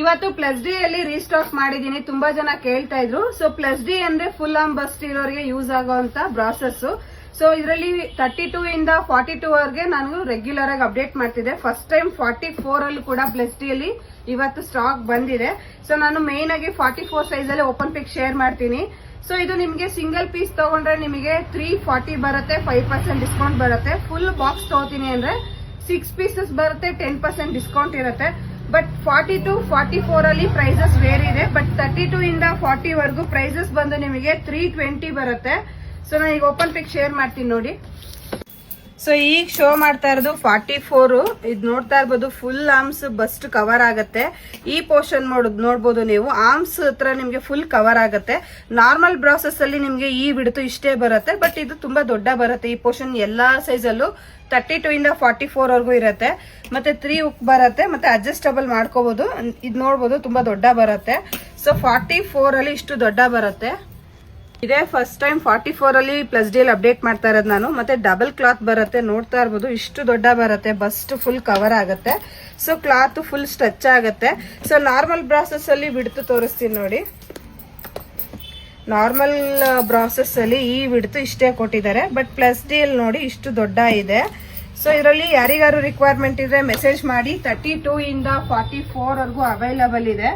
ಇವತ್ತು plus D ಅಲ್ಲಿ restock ಮಾಡಿದೀನಿ. ತುಂಬಾ ಜನ ಕೇಳ್ತಾ ಇದ್ರು. ಸೊ ಪ್ಲಸ್ ಡಿ ಅಂದ್ರೆ ಫುಲ್ ಆರ್ಮ್ ಬಸ್ಟ್ ಇರೋರಿಗೆ ಯೂಸ್ ಆಗುವಂತ ಬ್ರಾಸಸ್. ಸೊ ಇದರಲ್ಲಿ 32 ಇಂದ 42 ವರೆಗೆ ನಾನು ರೆಗ್ಯುಲರ್ ಆಗಿ ಅಪ್ಡೇಟ್ ಮಾಡ್ತಿದ್ದೆ. ಫಸ್ಟ್ ಟೈಮ್ 44 ಅಲ್ಲಿ ಕೂಡ ಪ್ಲಸ್ ಡಿ ಅಲ್ಲಿ ಇವತ್ತು ಸ್ಟಾಕ್ ಬಂದಿದೆ. ಸೊ ನಾನು ಮೇನ್ ಆಗಿ 44 ಸೈಜ್ ಅಲ್ಲಿ ಓಪನ್ ಪಿಕ್ ಶೇರ್ ಮಾಡ್ತೀನಿ. ಸೊ ಇದು ನಿಮಗೆ ಸಿಂಗಲ್ ಪೀಸ್ ತಗೊಂಡ್ರೆ ನಿಮಗೆ 340 ಬರುತ್ತೆ, 5% ಡಿಸ್ಕೌಂಟ್ ಬರುತ್ತೆ. ಫುಲ್ ಬಾಕ್ಸ್ ತಗೋತೀನಿ ಅಂದ್ರೆ 6 ಪೀಸಸ್ ಬರುತ್ತೆ, 10% ಡಿಸ್ಕೌಂಟ್ ಇರುತ್ತೆ. ಬಟ್ 42, 44 ಅಲ್ಲಿ ಪ್ರೈಸಸ್ ವೇರ್ ಇದೆ. ಬಟ್ 32 ಇಂದ 40 ವರೆಗೂ ಪ್ರೈಸಸ್ ಬಂದು ನಿಮಗೆ 320 ಬರುತ್ತೆ. ಸೊ ನಾನು ಈಗ ಓಪನ್ ಪಿಕ್ ಶೇರ್ ಮಾಡ್ತೀನಿ ನೋಡಿ. ಸೊ ಈಗ ಶೋ ಮಾಡ್ತಾ ಇರೋದು 44. ಇದು ನೋಡ್ತಾ ಇರ್ಬೋದು, ಫುಲ್ ಆರ್ಮ್ಸ್ ಬಸ್ಟ್ ಕವರ್ ಆಗುತ್ತೆ. ಈ ಪೋರ್ಷನ್ ನೋಡ್ಬೋದು ನೀವು, ಆರ್ಮ್ಸ್ ಹತ್ರ ನಿಮ್ಗೆ ಫುಲ್ ಕವರ್ ಆಗುತ್ತೆ. ನಾರ್ಮಲ್ ಬ್ರಾಸಸ್ ಅಲ್ಲಿ ನಿಮ್ಗೆ ಈ ಬಿಡ್ತು ಇಷ್ಟೇ ಬರುತ್ತೆ. ಬಟ್ ಇದು ತುಂಬಾ ದೊಡ್ಡ ಬರುತ್ತೆ. ಈ ಪೋರ್ಷನ್ ಎಲ್ಲಾ ಸೈಜ್ ಅಲ್ಲೂ 32 ಇಂದ 44 ವರೆಗೂ ಇರುತ್ತೆ. ಮತ್ತೆ 3 ಹುಕ್ ಬರುತ್ತೆ, ಮತ್ತೆ ಅಡ್ಜಸ್ಟಬಲ್ ಮಾಡ್ಕೋಬಹುದು. ಇದು ನೋಡ್ಬೋದು ತುಂಬಾ ದೊಡ್ಡ ಬರುತ್ತೆ. ಸೊ 44 ಅಲ್ಲಿ ಇಷ್ಟು ದೊಡ್ಡ ಬರುತ್ತೆ. ಇದೇ ಫಸ್ಟ್ ಟೈಮ್ 44 ಅಲ್ಲಿ ಪ್ಲಸ್ ಡಿ ಅಲ್ಲಿ ಅಪ್ಡೇಟ್ ಮಾಡ್ತಾ ಇರೋದು ನಾನು. ಮತ್ತೆ ಡಬಲ್ ಕ್ಲಾತ್ ಬರುತ್ತೆ, ನೋಡ್ತಾ ಇರ್ಬೋದು ಇಷ್ಟು ದೊಡ್ಡ ಬರುತ್ತೆ. ಬಸ್ಟ್ ಫುಲ್ ಕವರ್ ಆಗುತ್ತೆ. ಸೊ ಕ್ಲಾತ್ ಫುಲ್ ಸ್ಟ್ರೆಚ್ ಆಗುತ್ತೆ. ಸೊ ನಾರ್ಮಲ್ ಬ್ರಾಸಸ್ ಅಲ್ಲಿ ಬಿಡ್ತು ತೋರಿಸ್ತೀನಿ ನೋಡಿ. ನಾರ್ಮಲ್ ಬ್ರಾಸಸ್ ಅಲ್ಲಿ ಈ ಬಿಡ್ತು ಇಷ್ಟೇ ಕೊಟ್ಟಿದ್ದಾರೆ. ಬಟ್ ಪ್ಲಸ್ ಡಿ ಅಲ್ಲಿ ನೋಡಿ ಇಷ್ಟು ದೊಡ್ಡ ಇದೆ. ಸೊ ಇದರಲ್ಲಿ ಯಾರಿಗಾರು ರಿಕ್ವೈರ್ಮೆಂಟ್ ಇದ್ರೆ ಮೆಸೇಜ್ ಮಾಡಿ. 32 ಇಂದ 44 ವರೆಗೂ ಅವೈಲಬಲ್ ಇದೆ.